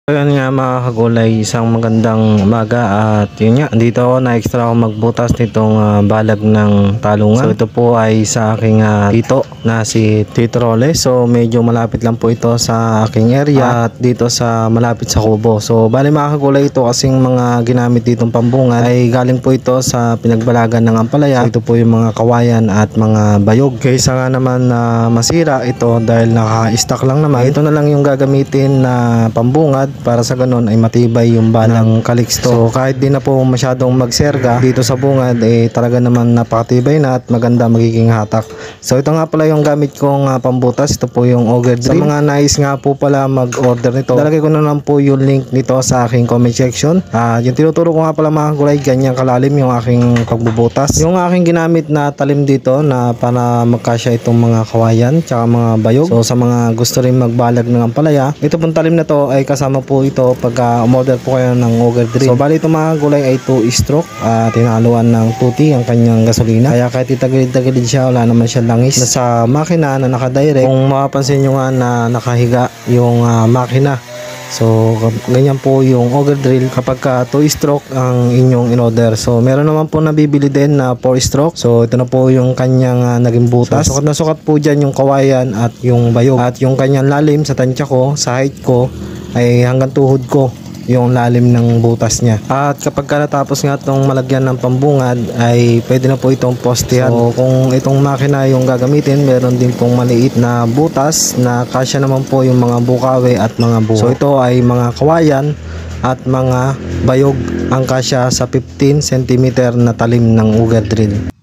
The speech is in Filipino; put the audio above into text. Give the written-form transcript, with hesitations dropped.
Ayan nga mga kagulay, isang magandang umaga at yun nga, dito ako na-extra ako magbutas nitong balag ng talungan. So ito po ay sa aking tito na si Tito Role. So medyo malapit lang po ito sa aking area at dito sa malapit sa kubo. So bali mga kagulay, ito kasing mga ginamit ditong pambungan ay galing po ito sa pinagbalagan ng ampalaya. So, ito po yung mga kawayan at mga bayog. Kaysa nga naman na masira ito dahil naka-stock lang naman, ito na lang yung gagamitin na pambungad para sa ganun ay matibay yung balang kaliksto. So kahit di na po masyadong magserga dito sa bungad, talaga naman napakatibay na at maganda magiging hatak. So ito nga pala yung gamit kong pambutas. Ito po yung auger drill. Sa mga nais nga po pala mag-order nito, lalagay ko na lang po yung link nito sa aking comment section. Yung tinuturo ko nga pala mga kulay, ganyan kalalim yung aking pagbubutas. Yung aking ginamit na talim dito na para magkasya itong mga kawayan tsaka mga bayog. So sa mga gusto rin magbalag ng ampalaya, ito pong talim na to ay kasama po ito pagka umorder po kayo ng auger drill. So bali itong mga gulay ay 2-stroke, tinaluan ng 2T ang kanyang gasolina, kaya kahit itagilid-tagilid siya, wala naman siya langis. Nasa makina na nakadirect, kung mapapansin nyo nga na nakahiga yung makina. So ganyan po yung auger drill kapag ka 2-stroke ang inyong in-order. So meron naman po nabibili din na 4-stroke. So ito na po yung kanyang naging butas. So, sukat na sukat po dyan yung kawayan at yung bayog. At yung kanyang lalim sa tansya ko, sa height ko, ay hanggang tuhod ko yung lalim ng butas niya. At kapag ka natapos nga itong malagyan ng pambungad, ay pwede na po itong postehan. So kung itong makina yung gagamitin, meron din pong maliit na butas na kasya naman po yung mga bukawe at mga buho. So ito ay mga kawayan at mga bayog ang kasya sa 15 cm na talim ng auger drill.